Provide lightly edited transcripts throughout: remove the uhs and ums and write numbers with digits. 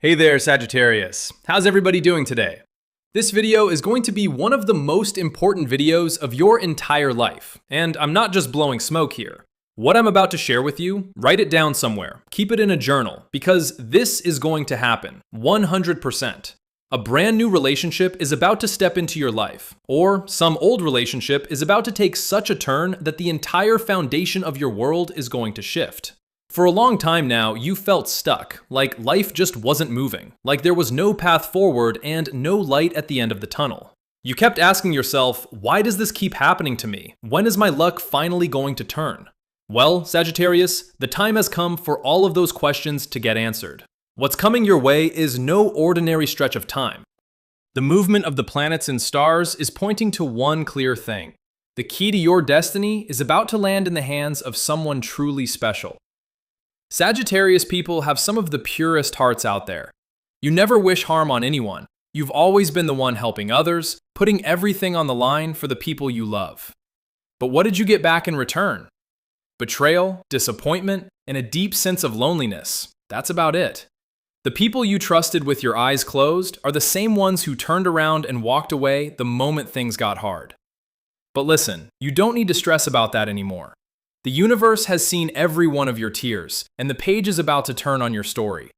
Hey there, Sagittarius. How's everybody doing today? This video is going to be one of the most important videos of your entire life, and I'm not just blowing smoke here. What I'm about to share with you, write it down somewhere, keep it in a journal, because this is going to happen, 100%. A brand new relationship is about to step into your life, or some old relationship is about to take such a turn that the entire foundation of your world is going to shift. For a long time now, you felt stuck, like life just wasn't moving, like there was no path forward and no light at the end of the tunnel. You kept asking yourself, why does this keep happening to me? When is my luck finally going to turn? Well, Sagittarius, the time has come for all of those questions to get answered. What's coming your way is no ordinary stretch of time. The movement of the planets and stars is pointing to one clear thing. The key to your destiny is about to land in the hands of someone truly special. Sagittarius people have some of the purest hearts out there. You never wish harm on anyone. You've always been the one helping others, putting everything on the line for the people you love. But what did you get back in return? Betrayal, disappointment, and a deep sense of loneliness. That's about it. The people you trusted with your eyes closed are the same ones who turned around and walked away the moment things got hard. But listen, you don't need to stress about that anymore. The universe has seen every one of your tears, and the page is about to turn on your story.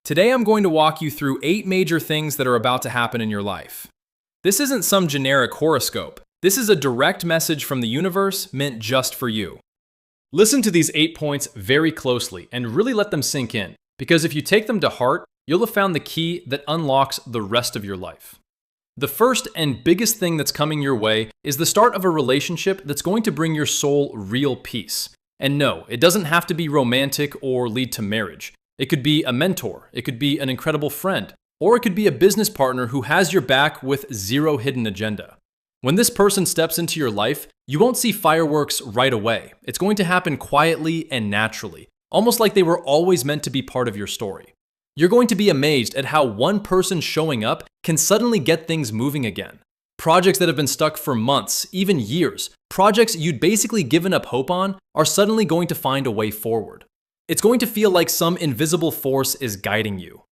Today I'm going to walk you through 8 major things that are about to happen in your life. This isn't some generic horoscope. This is a direct message from the universe meant just for you. Listen to these 8 points very closely and really let them sink in, because if you take them to heart, you'll have found the key that unlocks the rest of your life. The first and biggest thing that's coming your way is the start of a relationship that's going to bring your soul real peace. And no, it doesn't have to be romantic or lead to marriage. It could be a mentor, it could be an incredible friend, or it could be a business partner who has your back with zero hidden agenda. When this person steps into your life, you won't see fireworks right away. It's going to happen quietly and naturally, almost like they were always meant to be part of your story. You're going to be amazed at how one person showing up can suddenly get things moving again. Projects that have been stuck for months, even years, projects you'd basically given up hope on, are suddenly going to find a way forward. It's going to feel like some invisible force is guiding you.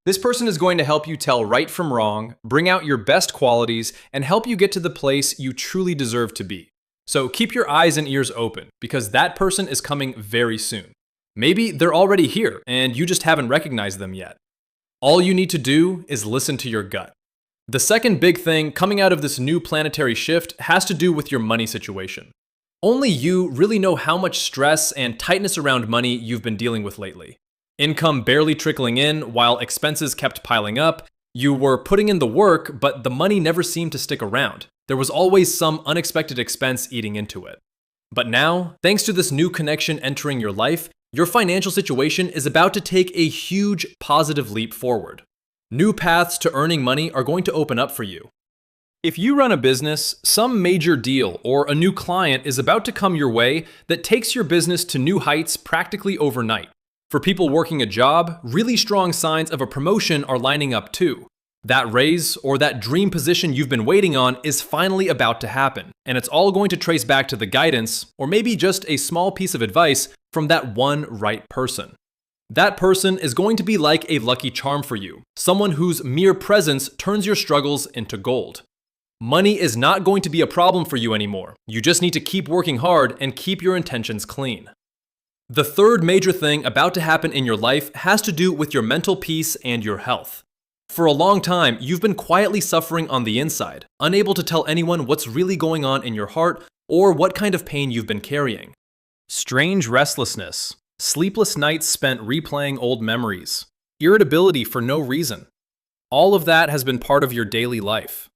This person is going to help you tell right from wrong, bring out your best qualities, and help you get to the place you truly deserve to be. So keep your eyes and ears open, because that person is coming very soon. Maybe they're already here and you just haven't recognized them yet. All you need to do is listen to your gut. The second big thing coming out of this new planetary shift has to do with your money situation. Only you really know how much stress and tightness around money you've been dealing with lately. Income barely trickling in while expenses kept piling up. You were putting in the work, but the money never seemed to stick around. There was always some unexpected expense eating into it. But now, thanks to this new connection entering your life, your financial situation is about to take a huge positive leap forward. New paths to earning money are going to open up for you. If you run a business, some major deal or a new client is about to come your way that takes your business to new heights practically overnight. For people working a job, really strong signs of a promotion are lining up too. That raise or that dream position you've been waiting on is finally about to happen, and it's all going to trace back to the guidance, or maybe just a small piece of advice from that one right person. That person is going to be like a lucky charm for you, someone whose mere presence turns your struggles into gold. Money is not going to be a problem for you anymore. You just need to keep working hard and keep your intentions clean. The third major thing about to happen in your life has to do with your mental peace and your health. For a long time, you've been quietly suffering on the inside, unable to tell anyone what's really going on in your heart or what kind of pain you've been carrying. Strange restlessness, sleepless nights spent replaying old memories, irritability for no reason. All of that has been part of your daily life.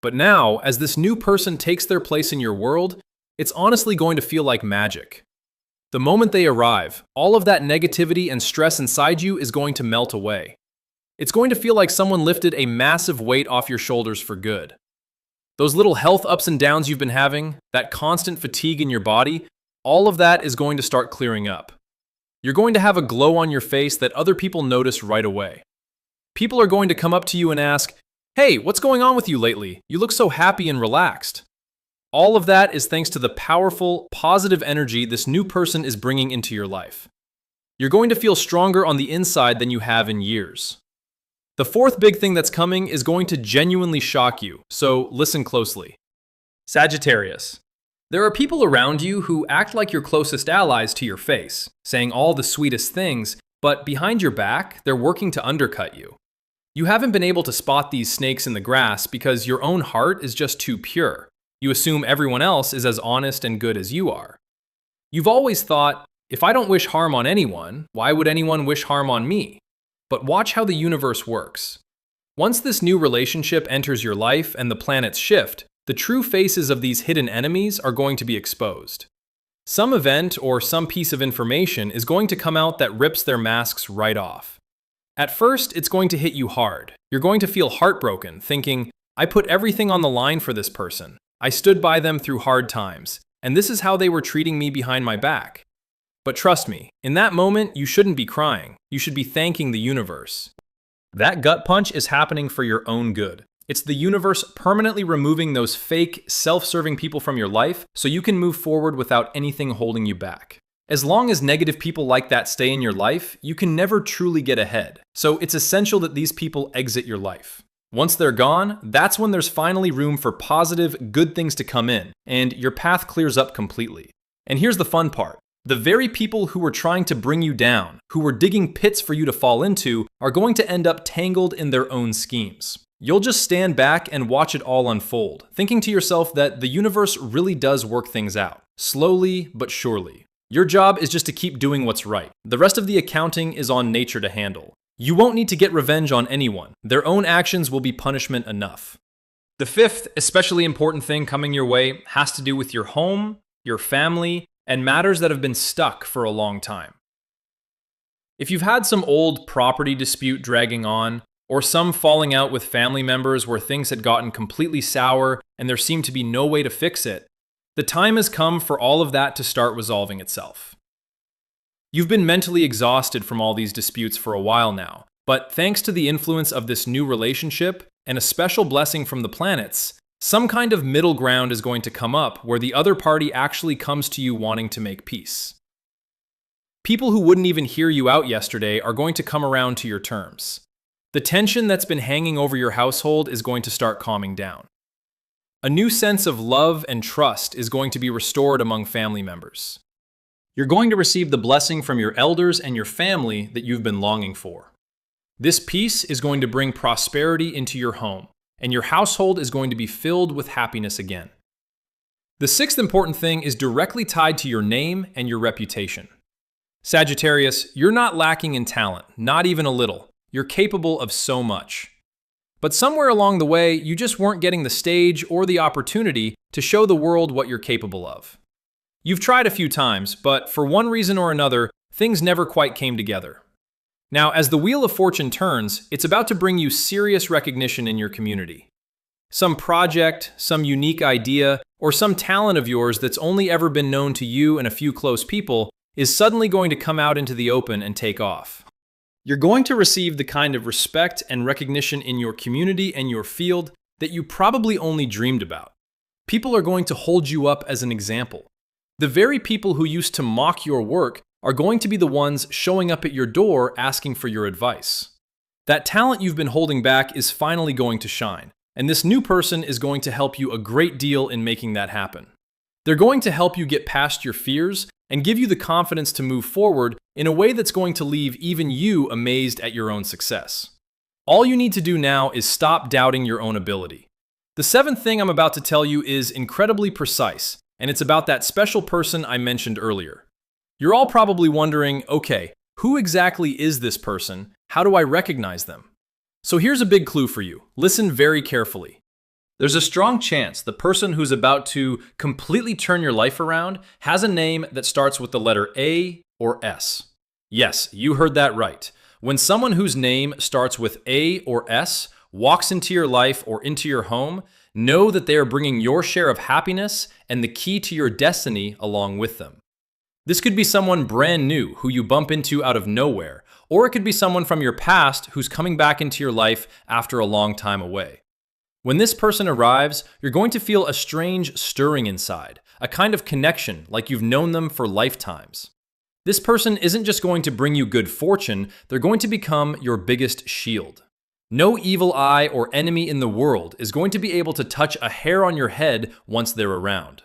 But now, as this new person takes their place in your world, it's honestly going to feel like magic. The moment they arrive, all of that negativity and stress inside you is going to melt away. It's going to feel like someone lifted a massive weight off your shoulders for good. Those little health ups and downs you've been having, that constant fatigue in your body, all of that is going to start clearing up. You're going to have a glow on your face that other people notice right away. People are going to come up to you and ask, "Hey, what's going on with you lately? You look so happy and relaxed." All of that is thanks to the powerful, positive energy this new person is bringing into your life. You're going to feel stronger on the inside than you have in years. The fourth big thing that's coming is going to genuinely shock you, so listen closely. Sagittarius. There are people around you who act like your closest allies to your face, saying all the sweetest things, but behind your back, they're working to undercut you. You haven't been able to spot these snakes in the grass because your own heart is just too pure. You assume everyone else is as honest and good as you are. You've always thought, if I don't wish harm on anyone, why would anyone wish harm on me? But watch how the universe works. Once this new relationship enters your life and the planets shift, the true faces of these hidden enemies are going to be exposed. Some event or some piece of information is going to come out that rips their masks right off. At first, it's going to hit you hard. You're going to feel heartbroken, thinking, I put everything on the line for this person. I stood by them through hard times, and this is how they were treating me behind my back. But trust me, in that moment, you shouldn't be crying. You should be thanking the universe. That gut punch is happening for your own good. It's the universe permanently removing those fake, self-serving people from your life so you can move forward without anything holding you back. As long as negative people like that stay in your life, you can never truly get ahead. So it's essential that these people exit your life. Once they're gone, that's when there's finally room for positive, good things to come in, and your path clears up completely. And here's the fun part. The very people who were trying to bring you down, who were digging pits for you to fall into, are going to end up tangled in their own schemes. You'll just stand back and watch it all unfold, thinking to yourself that the universe really does work things out, slowly but surely. Your job is just to keep doing what's right. The rest of the accounting is on nature to handle. You won't need to get revenge on anyone. Their own actions will be punishment enough. The fifth, especially important thing coming your way has to do with your home, your family, and matters that have been stuck for a long time. If you've had some old property dispute dragging on, or some falling out with family members where things had gotten completely sour and there seemed to be no way to fix it, the time has come for all of that to start resolving itself. You've been mentally exhausted from all these disputes for a while now, but thanks to the influence of this new relationship and a special blessing from the planets, some kind of middle ground is going to come up where the other party actually comes to you wanting to make peace. People who wouldn't even hear you out yesterday are going to come around to your terms. The tension that's been hanging over your household is going to start calming down. A new sense of love and trust is going to be restored among family members. You're going to receive the blessing from your elders and your family that you've been longing for. This peace is going to bring prosperity into your home, and your household is going to be filled with happiness again. The sixth important thing is directly tied to your name and your reputation. Sagittarius, you're not lacking in talent, not even a little. You're capable of so much. But somewhere along the way, you just weren't getting the stage or the opportunity to show the world what you're capable of. You've tried a few times, but for one reason or another, things never quite came together. Now, as the Wheel of Fortune turns, it's about to bring you serious recognition in your community. Some project, some unique idea, or some talent of yours that's only ever been known to you and a few close people is suddenly going to come out into the open and take off. You're going to receive the kind of respect and recognition in your community and your field that you probably only dreamed about. People are going to hold you up as an example. The very people who used to mock your work are going to be the ones showing up at your door asking for your advice. That talent you've been holding back is finally going to shine, and this new person is going to help you a great deal in making that happen. They're going to help you get past your fears and give you the confidence to move forward in a way that's going to leave even you amazed at your own success. All you need to do now is stop doubting your own ability. The seventh thing I'm about to tell you is incredibly precise, and it's about that special person I mentioned earlier. You're all probably wondering, okay, who exactly is this person? How do I recognize them? So here's a big clue for you. Listen very carefully. There's a strong chance the person who's about to completely turn your life around has a name that starts with the letter A or S. Yes, you heard that right. When someone whose name starts with A or S walks into your life or into your home, know that they are bringing your share of happiness and the key to your destiny along with them. This could be someone brand new who you bump into out of nowhere, or it could be someone from your past who's coming back into your life after a long time away. When this person arrives, you're going to feel a strange stirring inside, a kind of connection like you've known them for lifetimes. This person isn't just going to bring you good fortune, they're going to become your biggest shield. No evil eye or enemy in the world is going to be able to touch a hair on your head once they're around.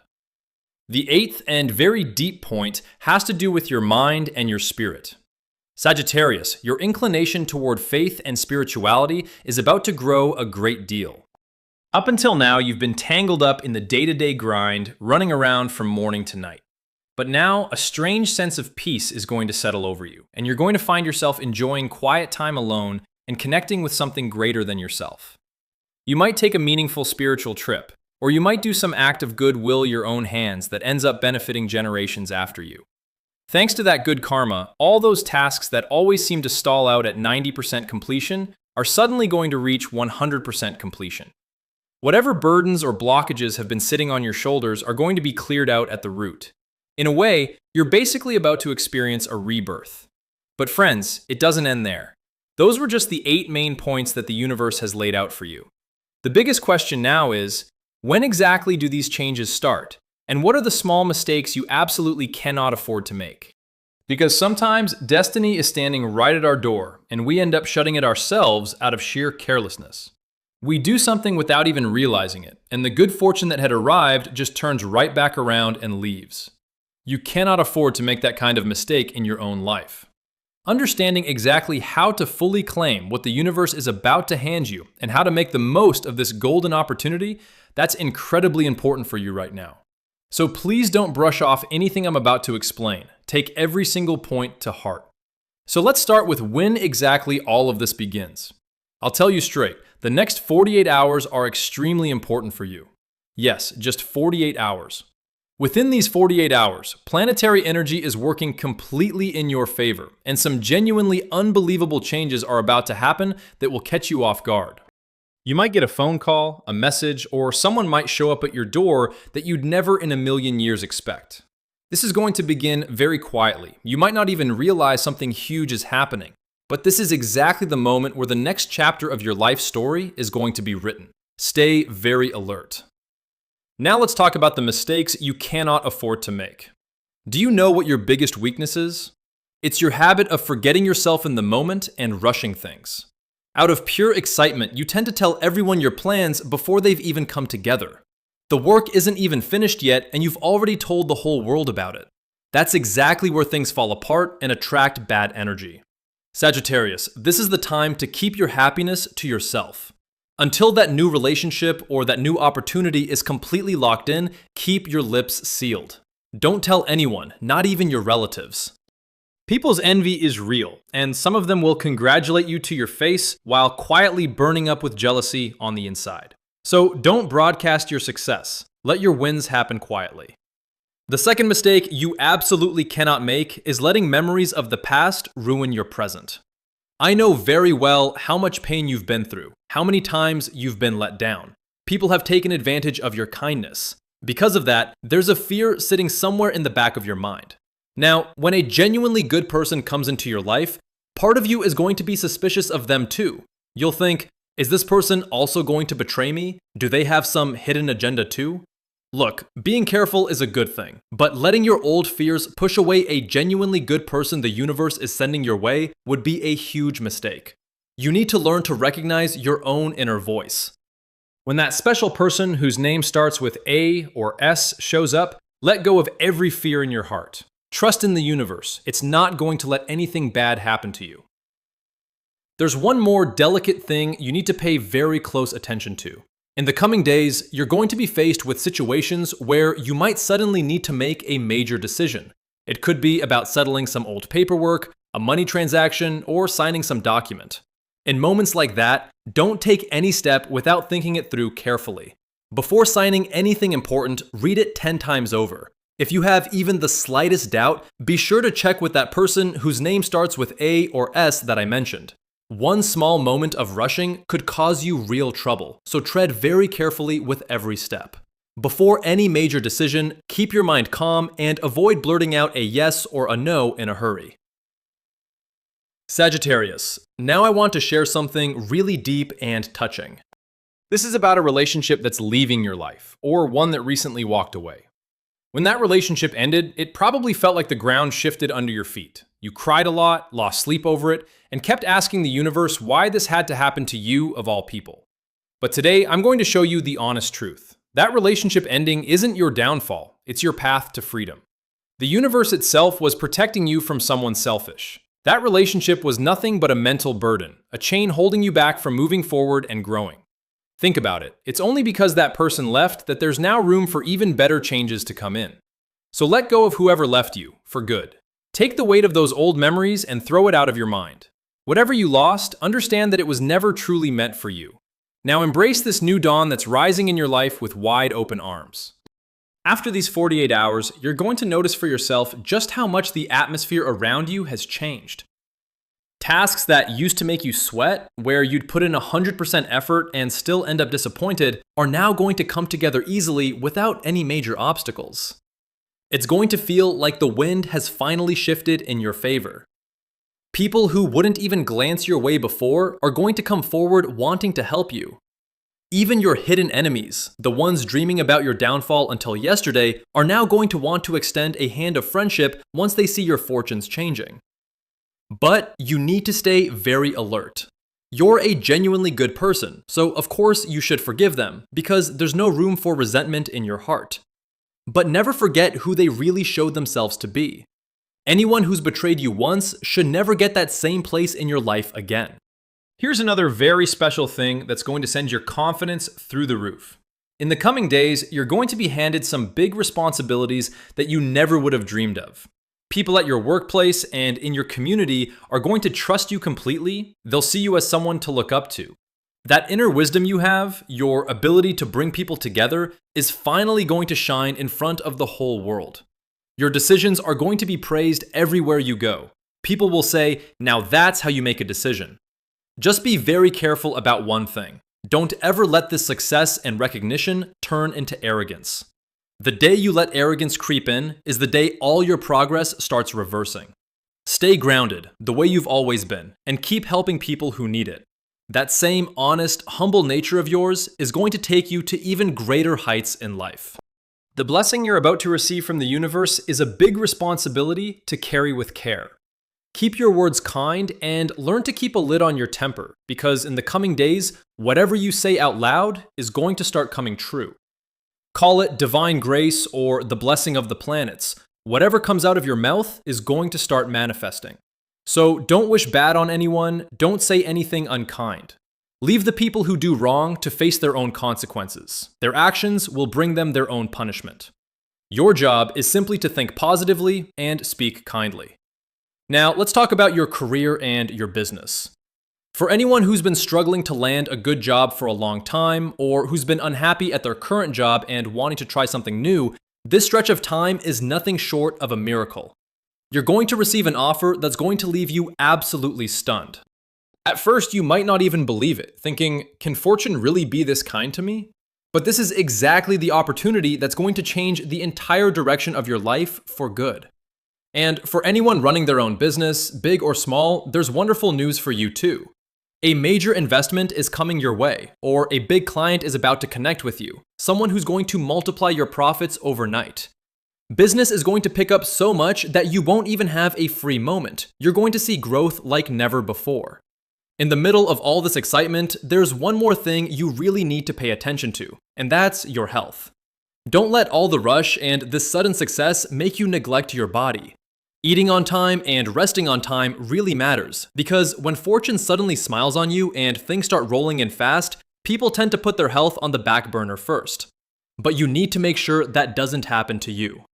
The eighth and very deep point has to do with your mind and your spirit. Sagittarius, your inclination toward faith and spirituality is about to grow a great deal. Up until now, you've been tangled up in the day-to-day grind, running around from morning to night. But now, a strange sense of peace is going to settle over you, and you're going to find yourself enjoying quiet time alone and connecting with something greater than yourself. You might take a meaningful spiritual trip, or you might do some act of goodwill your own hands that ends up benefiting generations after you. Thanks to that good karma, all those tasks that always seem to stall out at 90% completion are suddenly going to reach 100% completion. Whatever burdens or blockages have been sitting on your shoulders are going to be cleared out at the root. In a way, you're basically about to experience a rebirth. But friends, it doesn't end there. Those were just the 8 main points that the universe has laid out for you. The biggest question now is, when exactly do these changes start? And what are the small mistakes you absolutely cannot afford to make? Because sometimes destiny is standing right at our door, and we end up shutting it ourselves out of sheer carelessness. We do something without even realizing it, and the good fortune that had arrived just turns right back around and leaves. You cannot afford to make that kind of mistake in your own life. Understanding exactly how to fully claim what the universe is about to hand you and how to make the most of this golden opportunity, that's incredibly important for you right now. So please don't brush off anything I'm about to explain. Take every single point to heart. So let's start with when exactly all of this begins. I'll tell you straight, the next 48 hours are extremely important for you. Yes, just 48 hours. Within these 48 hours, planetary energy is working completely in your favor, and some genuinely unbelievable changes are about to happen that will catch you off guard. You might get a phone call, a message, or someone might show up at your door that you'd never in a million years expect. This is going to begin very quietly. You might not even realize something huge is happening, but this is exactly the moment where the next chapter of your life story is going to be written. Stay very alert. Now let's talk about the mistakes you cannot afford to make. Do you know what your biggest weakness is? It's your habit of forgetting yourself in the moment and rushing things. Out of pure excitement, you tend to tell everyone your plans before they've even come together. The work isn't even finished yet, and you've already told the whole world about it. That's exactly where things fall apart and attract bad energy. Sagittarius, this is the time to keep your happiness to yourself. Until that new relationship or that new opportunity is completely locked in, keep your lips sealed. Don't tell anyone, not even your relatives. People's envy is real, and some of them will congratulate you to your face while quietly burning up with jealousy on the inside. So don't broadcast your success. Let your wins happen quietly. The second mistake you absolutely cannot make is letting memories of the past ruin your present. I know very well how much pain you've been through, how many times you've been let down. People have taken advantage of your kindness. Because of that, there's a fear sitting somewhere in the back of your mind. Now, when a genuinely good person comes into your life, part of you is going to be suspicious of them too. You'll think, is this person also going to betray me? Do they have some hidden agenda too? Look, being careful is a good thing, but letting your old fears push away a genuinely good person the universe is sending your way would be a huge mistake. You need to learn to recognize your own inner voice. When that special person whose name starts with A or S shows up, let go of every fear in your heart. Trust in the universe. It's not going to let anything bad happen to you. There's one more delicate thing you need to pay very close attention to. In the coming days, you're going to be faced with situations where you might suddenly need to make a major decision. It could be about settling some old paperwork, a money transaction, or signing some document. In moments like that, don't take any step without thinking it through carefully. Before signing anything important, read it 10 times over. If you have even the slightest doubt, be sure to check with that person whose name starts with A or S that I mentioned. One small moment of rushing could cause you real trouble, so tread very carefully with every step. Before any major decision, keep your mind calm and avoid blurting out a yes or a no in a hurry. Sagittarius, now I want to share something really deep and touching. This is about a relationship that's leaving your life, or one that recently walked away. When that relationship ended, it probably felt like the ground shifted under your feet. You cried a lot, lost sleep over it, and kept asking the universe why this had to happen to you of all people. But today, I'm going to show you the honest truth. That relationship ending isn't your downfall, it's your path to freedom. The universe itself was protecting you from someone selfish. That relationship was nothing but a mental burden, a chain holding you back from moving forward and growing. Think about it. It's only because that person left that there's now room for even better changes to come in. So let go of whoever left you, for good. Take the weight of those old memories and throw it out of your mind. Whatever you lost, understand that it was never truly meant for you. Now embrace this new dawn that's rising in your life with wide open arms. After these 48 hours, you're going to notice for yourself just how much the atmosphere around you has changed. Tasks that used to make you sweat, where you'd put in 100% effort and still end up disappointed, are now going to come together easily without any major obstacles. It's going to feel like the wind has finally shifted in your favor. People who wouldn't even glance your way before are going to come forward wanting to help you. Even your hidden enemies, the ones dreaming about your downfall until yesterday, are now going to want to extend a hand of friendship once they see your fortunes changing. But you need to stay very alert. You're a genuinely good person, so of course you should forgive them, because there's no room for resentment in your heart. But never forget who they really showed themselves to be. Anyone who's betrayed you once should never get that same place in your life again. Here's another very special thing that's going to send your confidence through the roof. In the coming days, you're going to be handed some big responsibilities that you never would have dreamed of. People at your workplace and in your community are going to trust you completely. They'll see you as someone to look up to. That inner wisdom you have, your ability to bring people together, is finally going to shine in front of the whole world. Your decisions are going to be praised everywhere you go. People will say, "Now that's how you make a decision." Just be very careful about one thing. Don't ever let this success and recognition turn into arrogance. The day you let arrogance creep in is the day all your progress starts reversing. Stay grounded, the way you've always been, and keep helping people who need it. That same honest, humble nature of yours is going to take you to even greater heights in life. The blessing you're about to receive from the universe is a big responsibility to carry with care. Keep your words kind and learn to keep a lid on your temper, because in the coming days, whatever you say out loud is going to start coming true. Call it divine grace or the blessing of the planets. Whatever comes out of your mouth is going to start manifesting. So don't wish bad on anyone, don't say anything unkind. Leave the people who do wrong to face their own consequences. Their actions will bring them their own punishment. Your job is simply to think positively and speak kindly. Now, let's talk about your career and your business. For anyone who's been struggling to land a good job for a long time, or who's been unhappy at their current job and wanting to try something new, this stretch of time is nothing short of a miracle. You're going to receive an offer that's going to leave you absolutely stunned. At first, you might not even believe it, thinking, "Can fortune really be this kind to me?" But this is exactly the opportunity that's going to change the entire direction of your life for good. And for anyone running their own business, big or small, there's wonderful news for you too. A major investment is coming your way, or a big client is about to connect with you, someone who's going to multiply your profits overnight. Business is going to pick up so much that you won't even have a free moment. You're going to see growth like never before. In the middle of all this excitement, there's one more thing you really need to pay attention to, and that's your health. Don't let all the rush and this sudden success make you neglect your body. Eating on time and resting on time really matters, because when fortune suddenly smiles on you and things start rolling in fast, people tend to put their health on the back burner first. But you need to make sure that doesn't happen to you.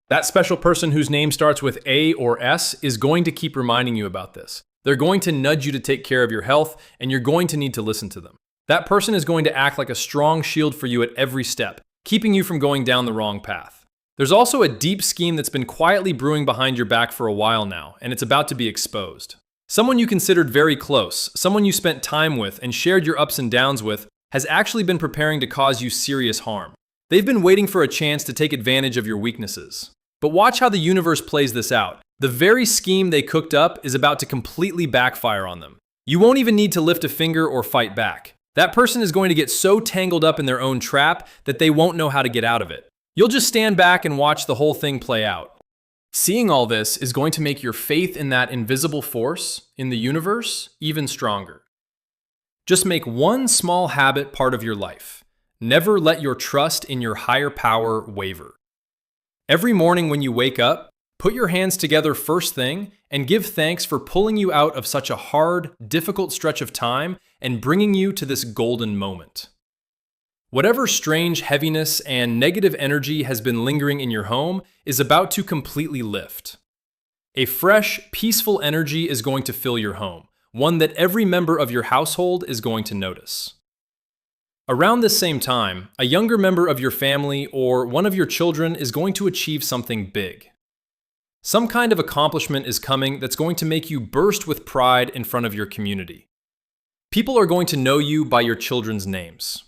That special person whose name starts with A or S is going to keep reminding you about this. They're going to nudge you to take care of your health, and you're going to need to listen to them. That person is going to act like a strong shield for you at every step, keeping you from going down the wrong path. There's also a deep scheme that's been quietly brewing behind your back for a while now, and it's about to be exposed. Someone you considered very close, someone you spent time with and shared your ups and downs with, has actually been preparing to cause you serious harm. They've been waiting for a chance to take advantage of your weaknesses. But watch how the universe plays this out. The very scheme they cooked up is about to completely backfire on them. You won't even need to lift a finger or fight back. That person is going to get so tangled up in their own trap that they won't know how to get out of it. You'll just stand back and watch the whole thing play out. Seeing all this is going to make your faith in that invisible force in the universe even stronger. Just make one small habit part of your life. Never let your trust in your higher power waver. Every morning when you wake up, put your hands together first thing and give thanks for pulling you out of such a hard, difficult stretch of time and bringing you to this golden moment. Whatever strange heaviness and negative energy has been lingering in your home is about to completely lift. A fresh, peaceful energy is going to fill your home, one that every member of your household is going to notice. Around this same time, a younger member of your family or one of your children is going to achieve something big. Some kind of accomplishment is coming that's going to make you burst with pride in front of your community. People are going to know you by your children's names.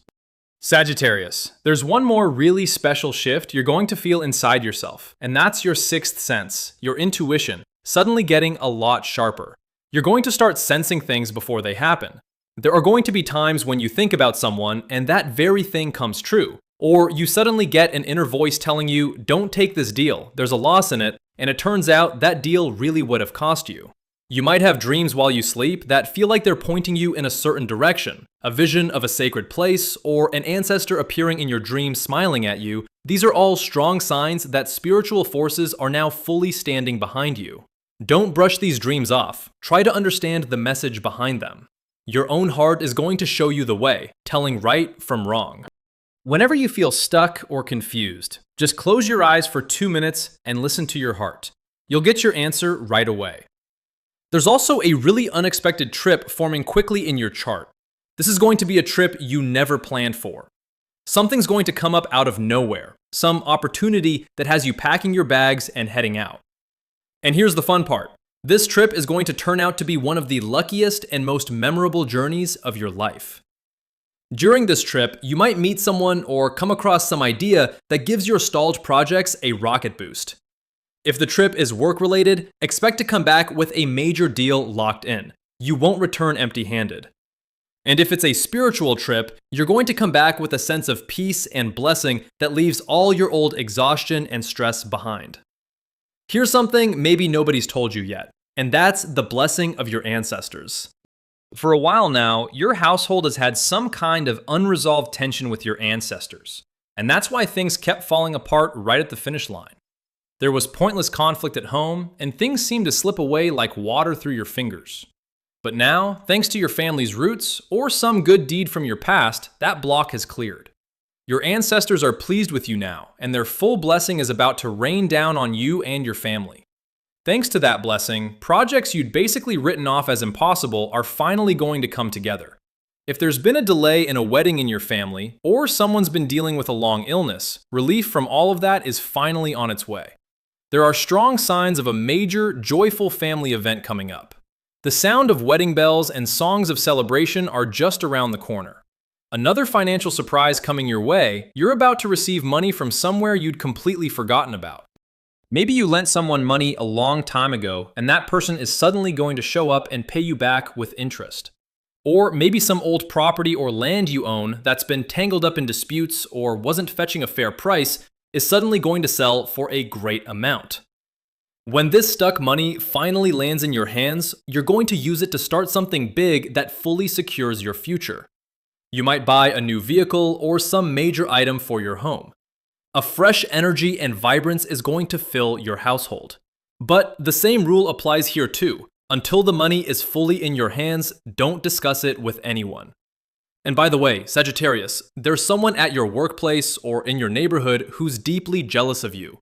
Sagittarius, there's one more really special shift you're going to feel inside yourself, and that's your sixth sense, your intuition, suddenly getting a lot sharper. You're going to start sensing things before they happen. There are going to be times when you think about someone and that very thing comes true, or you suddenly get an inner voice telling you, don't take this deal, there's a loss in it, and it turns out that deal really would have cost you. You might have dreams while you sleep that feel like they're pointing you in a certain direction, a vision of a sacred place, or an ancestor appearing in your dream smiling at you. These are all strong signs that spiritual forces are now fully standing behind you. Don't brush these dreams off. Try to understand the message behind them. Your own heart is going to show you the way, telling right from wrong. Whenever you feel stuck or confused, just close your eyes for 2 minutes and listen to your heart. You'll get your answer right away. There's also a really unexpected trip forming quickly in your chart. This is going to be a trip you never planned for. Something's going to come up out of nowhere, some opportunity that has you packing your bags and heading out. And here's the fun part. This trip is going to turn out to be one of the luckiest and most memorable journeys of your life. During this trip, you might meet someone or come across some idea that gives your stalled projects a rocket boost. If the trip is work-related, expect to come back with a major deal locked in. You won't return empty-handed. And if it's a spiritual trip, you're going to come back with a sense of peace and blessing that leaves all your old exhaustion and stress behind. Here's something maybe nobody's told you yet, and that's the blessing of your ancestors. For a while now, your household has had some kind of unresolved tension with your ancestors, and that's why things kept falling apart right at the finish line. There was pointless conflict at home, and things seemed to slip away like water through your fingers. But now, thanks to your family's roots, or some good deed from your past, that block has cleared. Your ancestors are pleased with you now, and their full blessing is about to rain down on you and your family. Thanks to that blessing, projects you'd basically written off as impossible are finally going to come together. If there's been a delay in a wedding in your family, or someone's been dealing with a long illness, relief from all of that is finally on its way. There are strong signs of a major, joyful family event coming up. The sound of wedding bells and songs of celebration are just around the corner. Another financial surprise coming your way, you're about to receive money from somewhere you'd completely forgotten about. Maybe you lent someone money a long time ago, and that person is suddenly going to show up and pay you back with interest. Or maybe some old property or land you own that's been tangled up in disputes or wasn't fetching a fair price is suddenly going to sell for a great amount. When this stuck money finally lands in your hands, you're going to use it to start something big that fully secures your future. You might buy a new vehicle or some major item for your home. A fresh energy and vibrance is going to fill your household. But the same rule applies here too. Until the money is fully in your hands, don't discuss it with anyone. And by the way, Sagittarius, there's someone at your workplace or in your neighborhood who's deeply jealous of you.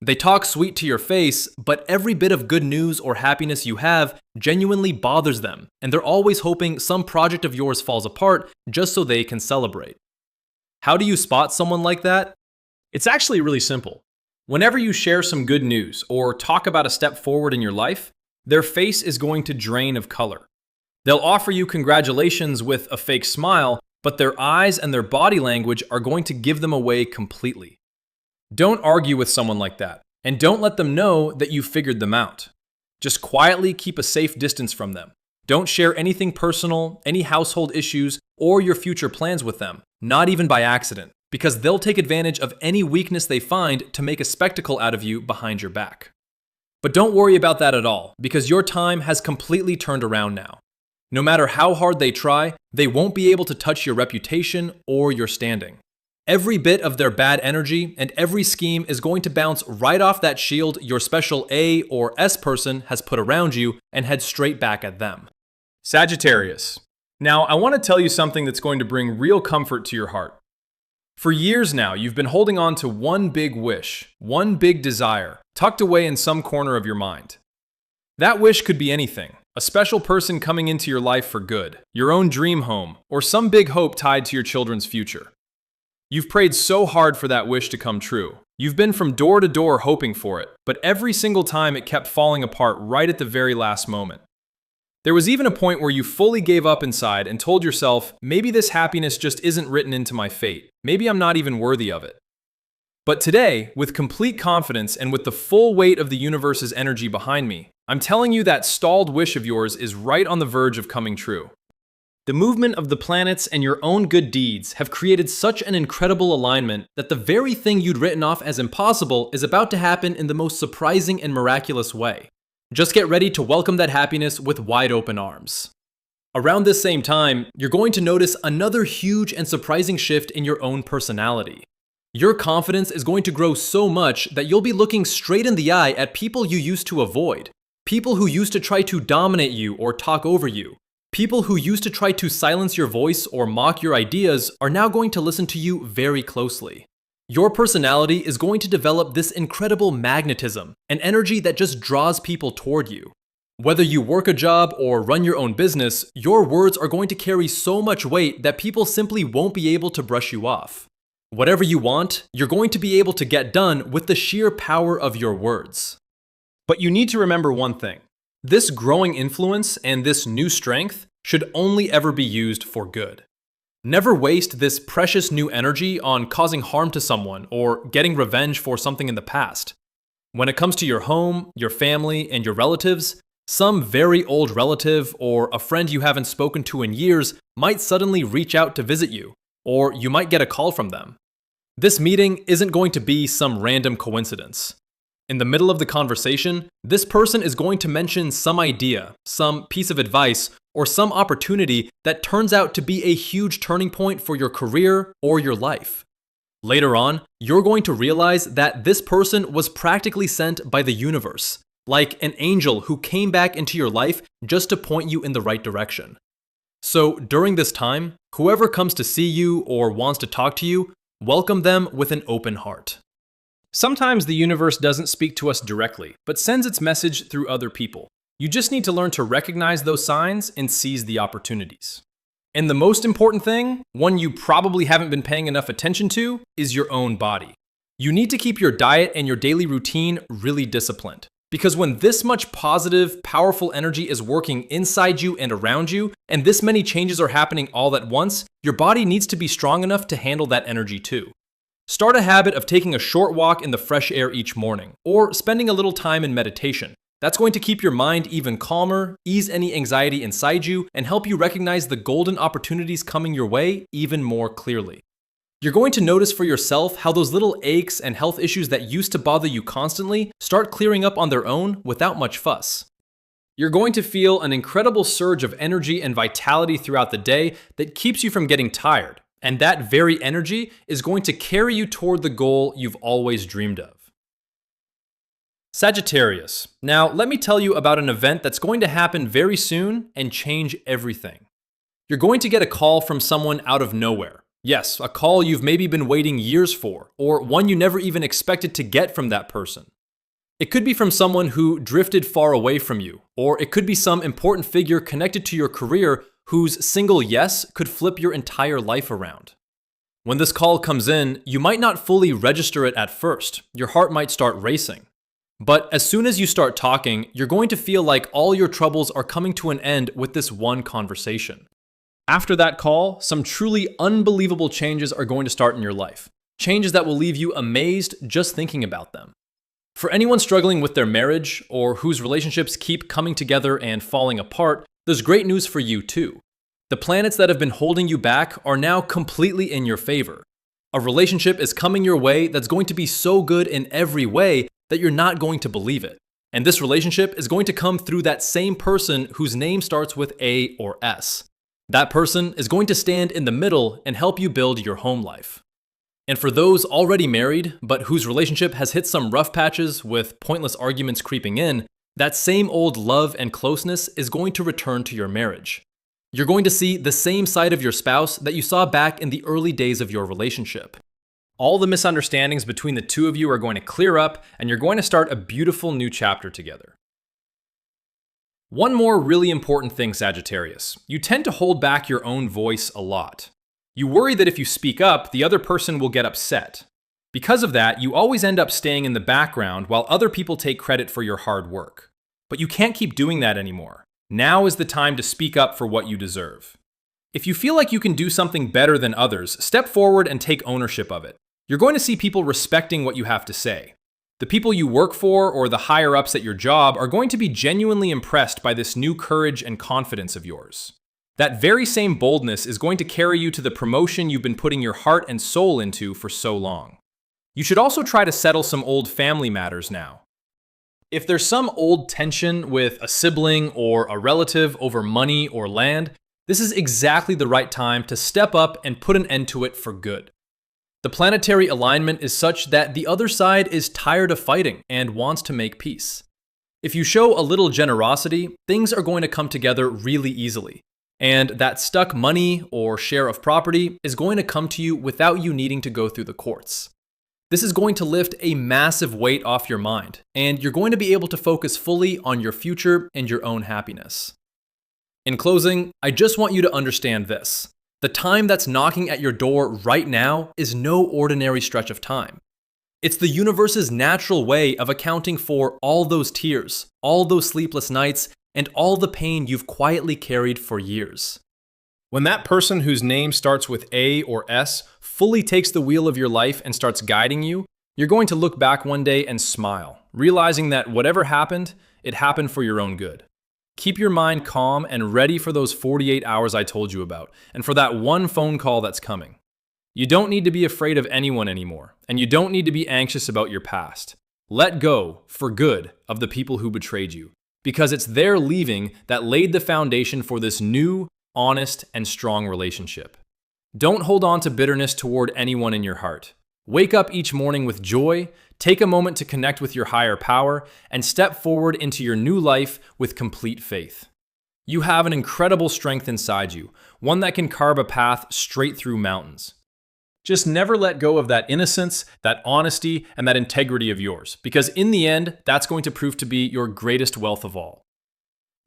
They talk sweet to your face, but every bit of good news or happiness you have genuinely bothers them, and they're always hoping some project of yours falls apart just so they can celebrate. How do you spot someone like that? It's actually really simple. Whenever you share some good news or talk about a step forward in your life, their face is going to drain of color. They'll offer you congratulations with a fake smile, but their eyes and their body language are going to give them away completely. Don't argue with someone like that, and don't let them know that you figured them out. Just quietly keep a safe distance from them. Don't share anything personal, any household issues, or your future plans with them, not even by accident. because they'll take advantage of any weakness they find to make a spectacle out of you behind your back. But don't worry about that at all, because your time has completely turned around now. No matter how hard they try, they won't be able to touch your reputation or your standing. Every bit of their bad energy and every scheme is going to bounce right off that shield your special A or S person has put around you and head straight back at them. Sagittarius. Now, I want to tell you something that's going to bring real comfort to your heart. For years now, you've been holding on to one big wish, one big desire, tucked away in some corner of your mind. That wish could be anything: a special person coming into your life for good, your own dream home, or some big hope tied to your children's future. You've prayed so hard for that wish to come true. You've been from door to door hoping for it, but every single time it kept falling apart right at the very last moment. There was even a point where you fully gave up inside and told yourself, maybe this happiness just isn't written into my fate. Maybe I'm not even worthy of it. But today, with complete confidence and with the full weight of the universe's energy behind me, I'm telling you that stalled wish of yours is right on the verge of coming true. The movement of the planets and your own good deeds have created such an incredible alignment that the very thing you'd written off as impossible is about to happen in the most surprising and miraculous way. Just get ready to welcome that happiness with wide open arms. Around this same time, you're going to notice another huge and surprising shift in your own personality. Your confidence is going to grow so much that you'll be looking straight in the eye at people you used to avoid. People who used to try to dominate you or talk over you. People who used to try to silence your voice or mock your ideas are now going to listen to you very closely. Your personality is going to develop this incredible magnetism, an energy that just draws people toward you. Whether you work a job or run your own business, your words are going to carry so much weight that people simply won't be able to brush you off. Whatever you want, you're going to be able to get done with the sheer power of your words. But you need to remember one thing. This growing influence and this new strength should only ever be used for good. Never waste this precious new energy on causing harm to someone or getting revenge for something in the past. When it comes to your home, your family, and your relatives, some very old relative or a friend you haven't spoken to in years might suddenly reach out to visit you, or you might get a call from them. This meeting isn't going to be some random coincidence. In the middle of the conversation, this person is going to mention some idea, some piece of advice, or some opportunity that turns out to be a huge turning point for your career or your life. Later on, you're going to realize that this person was practically sent by the universe, like an angel who came back into your life just to point you in the right direction. So during this time, whoever comes to see you or wants to talk to you, welcome them with an open heart. Sometimes the universe doesn't speak to us directly, but sends its message through other people. You just need to learn to recognize those signs and seize the opportunities. And the most important thing, one you probably haven't been paying enough attention to, is your own body. You need to keep your diet and your daily routine really disciplined. Because when this much positive, powerful energy is working inside you and around you, and this many changes are happening all at once, your body needs to be strong enough to handle that energy too. Start a habit of taking a short walk in the fresh air each morning, or spending a little time in meditation. That's going to keep your mind even calmer, ease any anxiety inside you, and help you recognize the golden opportunities coming your way even more clearly. You're going to notice for yourself how those little aches and health issues that used to bother you constantly start clearing up on their own without much fuss. You're going to feel an incredible surge of energy and vitality throughout the day that keeps you from getting tired. And that very energy is going to carry you toward the goal you've always dreamed of. Sagittarius. Now, let me tell you about an event that's going to happen very soon and change everything. You're going to get a call from someone out of nowhere. Yes, a call you've maybe been waiting years for, or one you never even expected to get from that person. It could be from someone who drifted far away from you, or it could be some important figure connected to your career whose single yes could flip your entire life around. When this call comes in, you might not fully register it at first. Your heart might start racing. But as soon as you start talking, you're going to feel like all your troubles are coming to an end with this one conversation. After that call, some truly unbelievable changes are going to start in your life. Changes that will leave you amazed just thinking about them. For anyone struggling with their marriage, or whose relationships keep coming together and falling apart, there's great news for you too. The planets that have been holding you back are now completely in your favor. A relationship is coming your way that's going to be so good in every way that you're not going to believe it. And this relationship is going to come through that same person whose name starts with A or S. That person is going to stand in the middle and help you build your home life. And for those already married, but whose relationship has hit some rough patches with pointless arguments creeping in, that same old love and closeness is going to return to your marriage. You're going to see the same side of your spouse that you saw back in the early days of your relationship. All the misunderstandings between the two of you are going to clear up, and you're going to start a beautiful new chapter together. One more really important thing, Sagittarius. You tend to hold back your own voice a lot. You worry that if you speak up, the other person will get upset. Because of that, you always end up staying in the background while other people take credit for your hard work. But you can't keep doing that anymore. Now is the time to speak up for what you deserve. If you feel like you can do something better than others, step forward and take ownership of it. You're going to see people respecting what you have to say. The people you work for or the higher-ups at your job are going to be genuinely impressed by this new courage and confidence of yours. That very same boldness is going to carry you to the promotion you've been putting your heart and soul into for so long. You should also try to settle some old family matters now. If there's some old tension with a sibling or a relative over money or land, this is exactly the right time to step up and put an end to it for good. The planetary alignment is such that the other side is tired of fighting and wants to make peace. If you show a little generosity, things are going to come together really easily. And that stuck money or share of property is going to come to you without you needing to go through the courts. This is going to lift a massive weight off your mind, and you're going to be able to focus fully on your future and your own happiness. In closing, I just want you to understand this. The time that's knocking at your door right now is no ordinary stretch of time. It's the universe's natural way of accounting for all those tears, all those sleepless nights, and all the pain you've quietly carried for years. When that person whose name starts with A or S fully takes the wheel of your life and starts guiding you, you're going to look back one day and smile, realizing that whatever happened, it happened for your own good. Keep your mind calm and ready for those 48 hours I told you about, and for that one phone call that's coming. You don't need to be afraid of anyone anymore, and you don't need to be anxious about your past. Let go, for good, of the people who betrayed you, because it's their leaving that laid the foundation for this new, honest, and strong relationship. Don't hold on to bitterness toward anyone in your heart. Wake up each morning with joy, take a moment to connect with your higher power, and step forward into your new life with complete faith. You have an incredible strength inside you, one that can carve a path straight through mountains. Just never let go of that innocence, that honesty, and that integrity of yours, because in the end, that's going to prove to be your greatest wealth of all.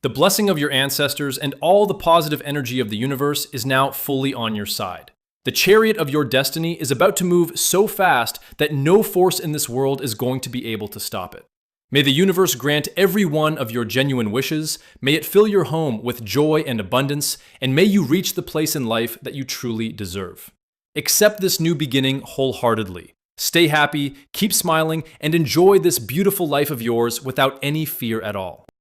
The blessing of your ancestors and all the positive energy of the universe is now fully on your side. The chariot of your destiny is about to move so fast that no force in this world is going to be able to stop it. May the universe grant every one of your genuine wishes, may it fill your home with joy and abundance, and may you reach the place in life that you truly deserve. Accept this new beginning wholeheartedly. Stay happy, keep smiling, and enjoy this beautiful life of yours without any fear at all.